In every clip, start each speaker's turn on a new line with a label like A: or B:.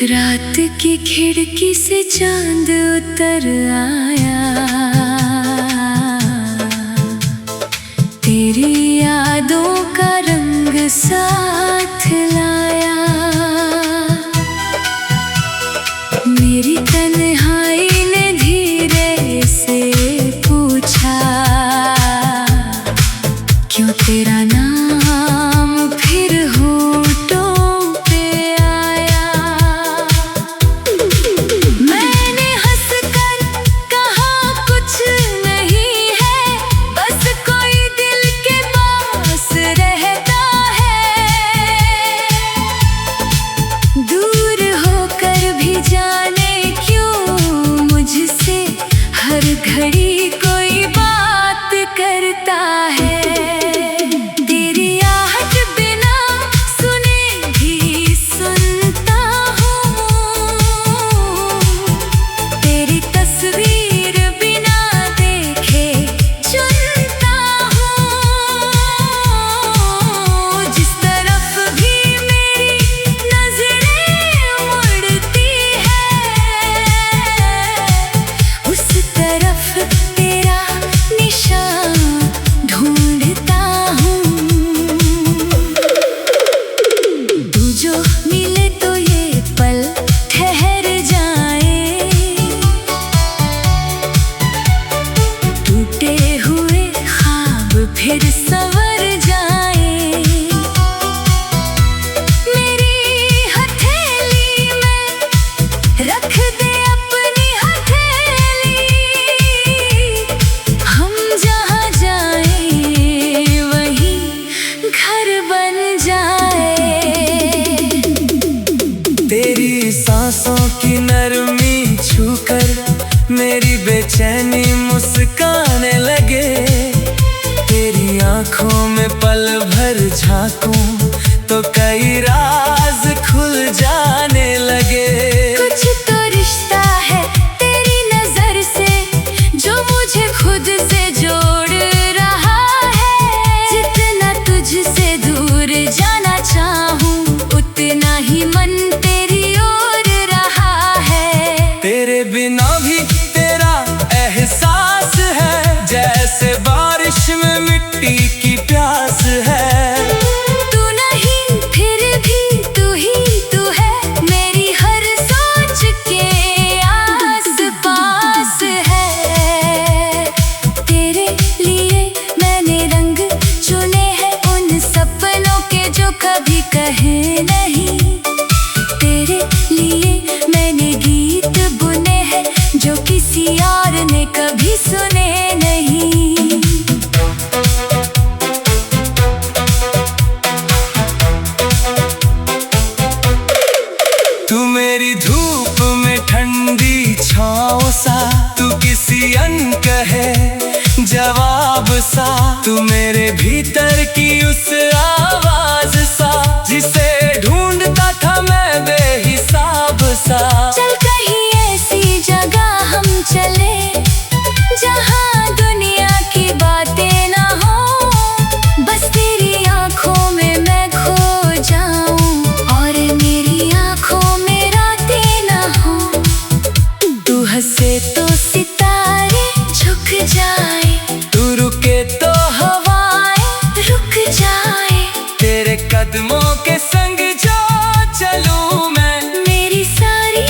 A: रात की खिड़की से चांद उतर आया, तेरी यादों का रंग साथ लाया। मेरी तन्हाई ने धीरे से पूछा, क्यों तेरा नाम फिर होठों पे आया। मैंने हंसकर कहा कुछ नहीं है, बस कोई दिल के पास रहता है। दूर होकर भी जाने क्यों मुझसे हर घड़ी कोई बात करता है। फिर संवर जाए। मेरी हथेली में रख दे अपनी हथेली, हम जहाँ जाए वहीं घर बन जाए।
B: तेरी सांसों की नरमी छूकर मेरी बेचैनी मुस्काने लगे। तेरी आँखों में पल भर झांकूं तो कई राज खुल जाने लगे।
A: कुछ तो रिश्ता है तेरी नजर से जो मुझे खुद से जोड़ रहा है। जितना तुझसे दूर जाना चाहूं उतना ही मन तेरी ओर रहा है।
B: तेरे बिना भी तेरा एहसास है, जैसे बारिश में मिट्टी की प्यास है।
A: तू नहीं फिर भी तू ही तू है, मेरी हर सोच के आस पास है। तेरे लिए मैंने रंग चुने हैं उन सपनों के जो कभी कहे नहीं। तेरे लिए मैंने गीत बुने हैं जो किसी और ने कभी सुने नहीं।
B: तू मेरी धूप में ठंडी छाँव सा, तू किसी अनकहे जवाब सा। तू मेरे भीतर की उस आवाज सा जिसे ढूंढता था मैं बेहिसाब सा।
A: चल कहीं ऐसी जगह हम चले जहाँ दुनिया की बातें ना हो, बस तेरी आँखों में मैं खो जाऊं और मेरी आँखों में रातें ना हो। तू हंसे तो सितारे झुक जाए,
B: तू रुके तो
A: हवाएं रुक जाए।
B: तेरे कदमों के संग जो चलूं मैं,
A: मेरी सारी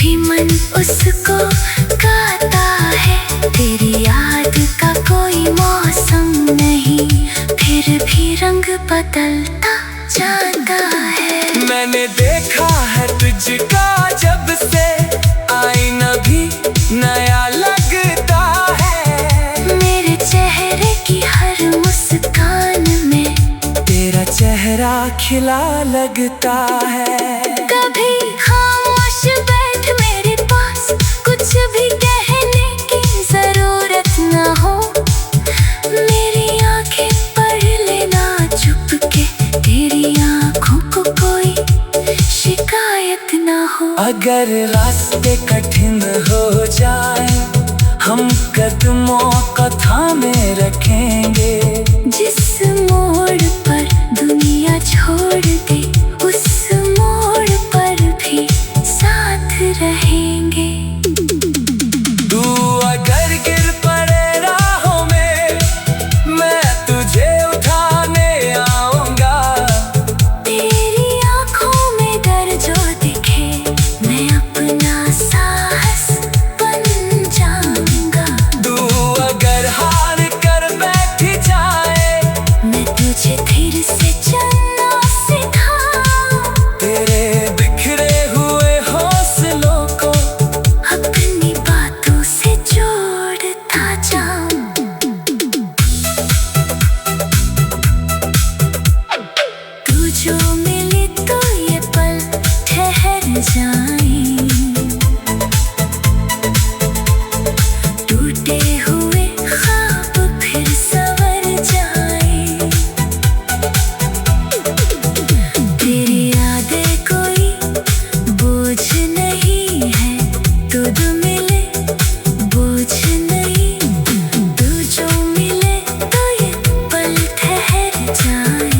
A: भी मन उसको गाता है। तेरी याद का कोई मौसम नहीं, फिर भी रंग बदलता जाता है।
B: मैंने देखा है तुझका जब से, आईना भी नया लगता है।
A: मेरे चेहरे की हर मुस्कान में
B: तेरा चेहरा खिला लगता है।
A: कभी खामोश बैठ मेरे पास, कुछ भी कहने की जरूरत ना हो। मेरी आंखें पढ़ लेना चुपके, तेरी आंखों को कोई शिकायत ना हो।
B: अगर रास्ते कठिन हो जाए, हम कदमों को थामे रखेंगे।
A: जिस मोड़ पर दुनिया छोड़ दे, उस मोड़ पर भी साथ रहेंगे।
B: तू अगर गिर पड़े राहों में, मैं तुझे उठाने आऊंगा।
A: तेरी आंखों में डर जो दिखे, मैं अपना साहस बन जाऊंगा।
B: तू अगर हार कर बैठ जाए,
A: मैं तुझे फिर से चलना सिखाऊं।
B: तेरे बिखरे हुए हौसलों को
A: अपनी बातों से जोड़ता जाऊं। तू जो मिले तो ये पल ठहर जाए, टूटे हुए ख्वाब फिर संवर जाए। तेरी यादें कोई बोझ नहीं है, तुझ मिले बोझ नहीं। तू जो मिले तो ये पल ठहर जाए।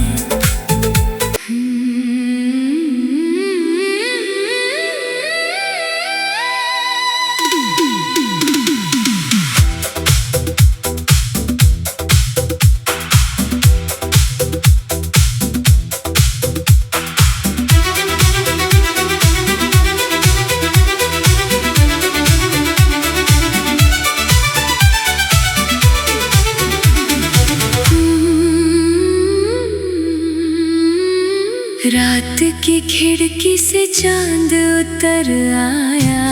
A: रात की खिड़की से चांद उतर आया,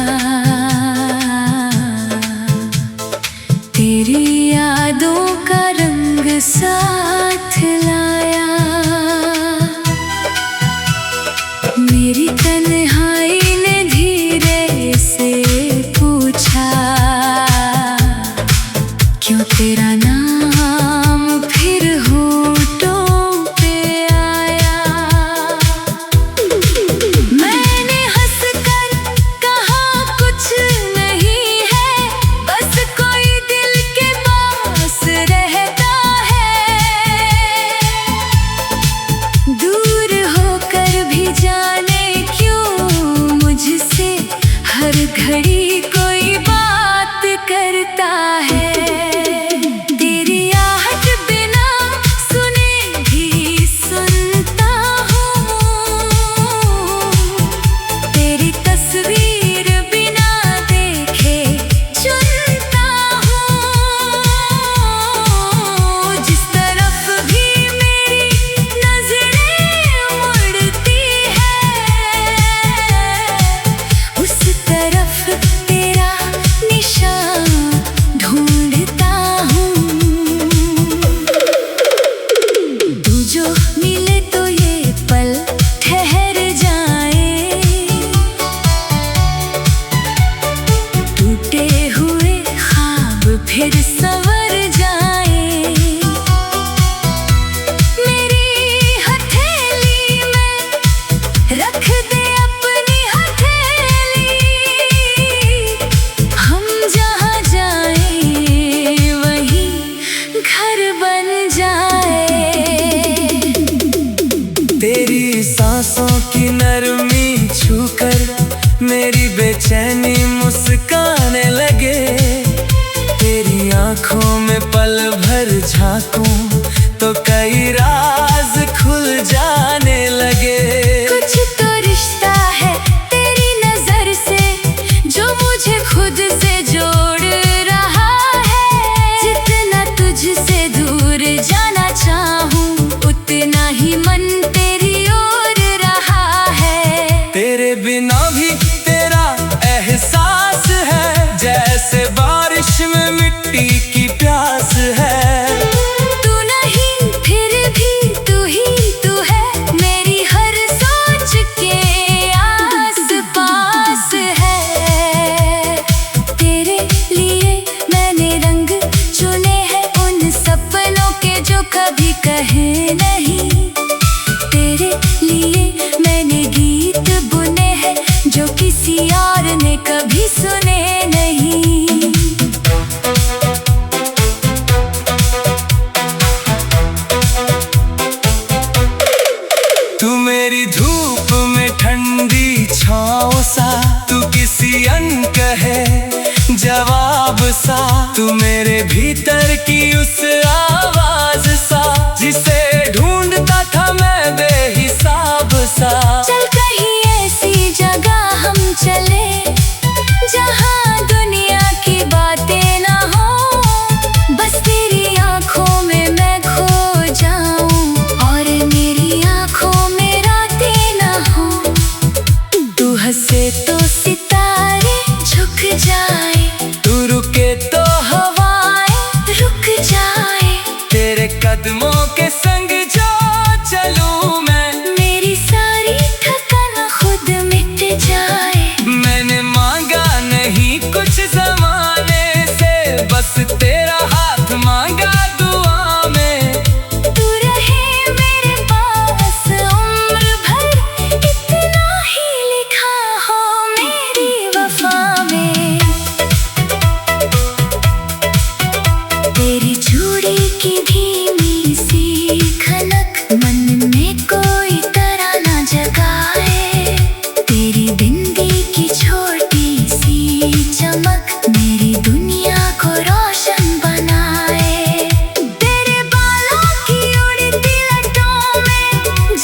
A: तेरी यादों का रंग साथ लाया। मेरी तन्हाई ने धीरे से पूछा, क्यों तेरा नाम फिर होठों पे आया। मैंने हंसकर कहा कुछ नहीं है, बस कोई दिल के पास रहता है। दूर होकर भी जाने क्यों मुझसे हर घड़ी कोई बात करता है। तेरी आहट बिना सुने भी सुनता हूँ, तेरी तस्वीर बिना देखे चुनता हूँ। जिस तरफ भी मेरी नजरें मुड़ती है, उस तरफ तेरा निशान ढूंढता हूँ। तू जो मिले तो ये पल ठहर जाए, टूटे हुए ख्वाब फिर संवर जाए। मेरी हथेली में रख दे अपनी हथेली, हम जहाँ जाएं वहीं घर बन जाए।
B: तेरी सांसों की नरमी छूकर मेरी बेचैनी मुस्काने लगे। तेरी आंखों में पल भर झांकूं तो कई राज खुल जाने लगे।
A: कुछ तो रिश्ता है तेरी नजर से,
B: बिना भी तेरा एहसास है, जैसे बारिश में मिट्टी की प्यास है।
A: तू नहीं फिर भी तू ही तू है, मेरी हर सोच के आस पास है। तेरे लिए मैंने रंग चुने हैं उन सपनों के जो कभी कहे नहीं। तेरे लिए मैंने गीत बुने हैं जो किसी और ने कभी सुने नहीं।
B: तू मेरी धूप में ठंडी छाँव सा, तू किसी अनकहे जवाब सा, तू मेरे भीतर की उस आवाज सा जिसे ढूंढता था मैं बेहिसाब सा।
A: चल कहीं ऐसी जगह हम चले जहाँ दुनिया की बातें ना हो, बस तेरी आंखों में मैं खो जाऊं और मेरी आंखों में रातें ना हो। तू हंसे तो सितारे झुक जाए,
B: तू रुके तो
A: हवाएं रुक जाए,
B: तेरे कदमों के संग जो चलूं मैं,
A: मेरी सारी थकान खुद मिट जाए।
B: मैंने मांगा नहीं कुछ ज़माने से, बस तेरा हाथ मांगा दुआ में।
A: तू रहे मेरे पास उम्र भर, इतना ही लिखा हो मेरी वफा में। तेरी चूड़ी की धीमी सी खनक मन में कोई तराना जगाए, तेरी बिंदी की छोटी सी चमक मेरी दुनिया को रोशन बनाए। तेरे बालों की उड़ती लटों में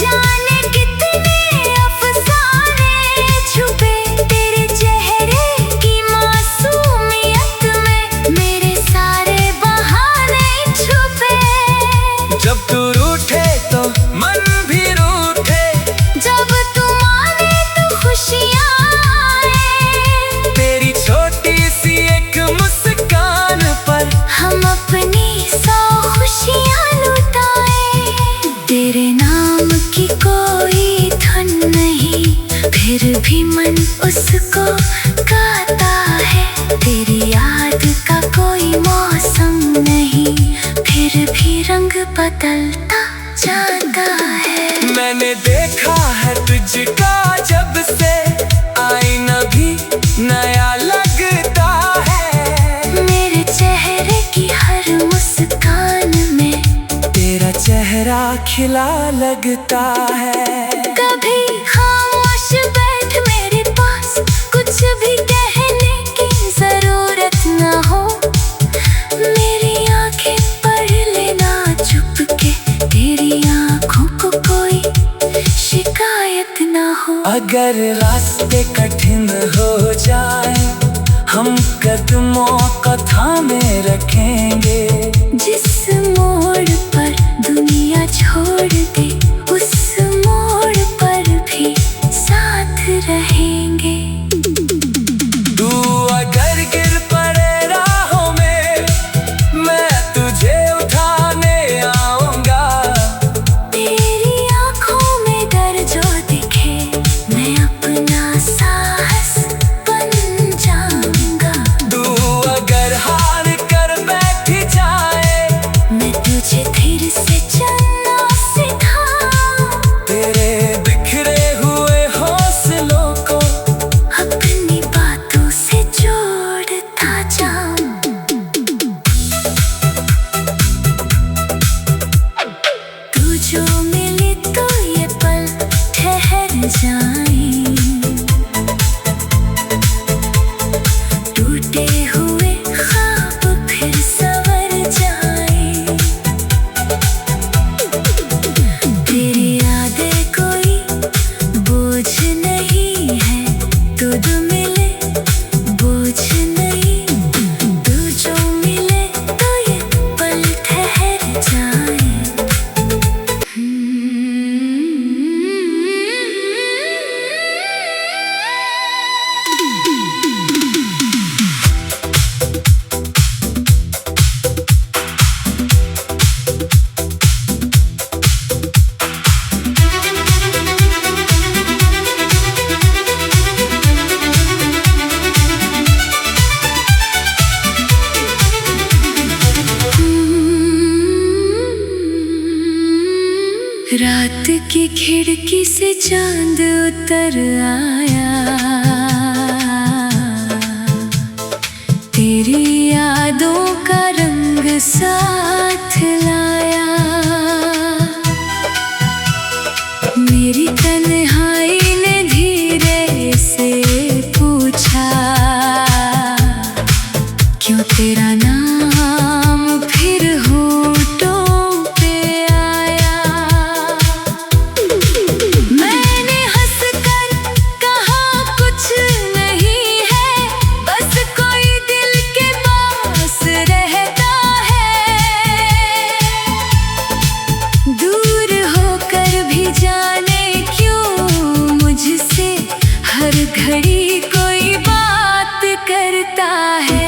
A: जाने कितने अफसाने छुपे, तेरे चेहरे की मासूमियत में मेरे सारे बहाने छुपे।
B: जब तू रूठे तो मन भी रूठे,
A: जब तुम आने तो खुशियाँ आए,
B: तेरी छोटी सी एक मुस्कान पर
A: हम अपनी 100 खुशियाँ लुटाए। तेरे नाम की कोई धुन नहीं, फिर भी मन उसको गाता है। तेरी याद का कोई मौसम नहीं, फिर भी रंग बदलता जाता है।
B: मैंने देखा है तुझका जब से, आईना भी नया लगता है।
A: मेरे चेहरे की हर मुस्कान में
B: तेरा चेहरा खिला लगता है।
A: कभी खामोश बैठ मेरे पास, कुछ भी कहने की जरूरत ना हो। मेरी आंखें पढ़ लेना चुप के, तेरी आंखों को कोई शिकायत ना हो।
B: अगर रास्ते कठिन हो जाए, हम कदमों को थामे रखेंगे।
A: जिस मोड़ पर दुनिया छोड़ दे, उस मोड़ पर भी साथ रहेंगे।
B: तू अगर गिर पड़े राहों में, मैं तुझे उठाने आऊंगा।
A: तेरी आंखों में डर जो दिखे, मैं अपना साहस बन जाऊंगा।
B: तू अगर हार कर बैठ जाए,
A: मैं तुझे फिर से चलना सिखाऊं,
B: तेरे बिखरे हुए हौसलों को
A: खिड़की से चांद उतर आया, तेरी यादों का रंग साथ लाया। मेरी तन्हाई ने धीरे से पूछा, क्यों तेरा नाम फिर होठों पे आया। मैंने हंसकर कहा कुछ नहीं है, बस कोई दिल के पास रहता है। दूर होकर भी जाने क्यों मुझसे हर घड़ी कोई बात करता है।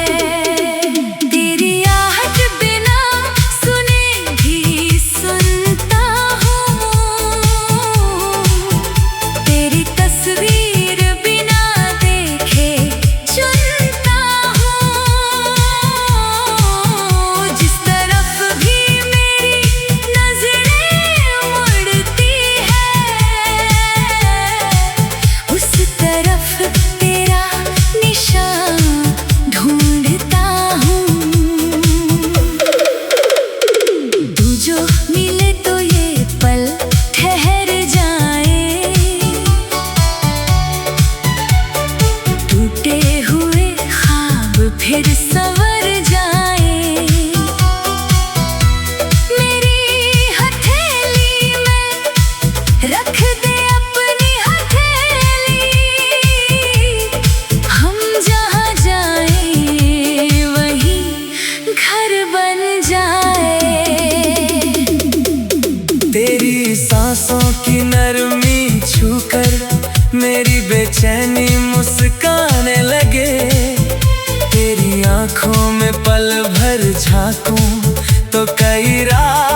A: फिर संवर जाए, मेरी हथेली में रख दे अपनी हथेली। हम जहाँ जाए वहीं घर बन जाए।
B: तेरी सांसों की नरमी छूकर मेरी बेचैनी मुस्काने लगे। तेरी आंखों में पल भर झांकूं तो कई रात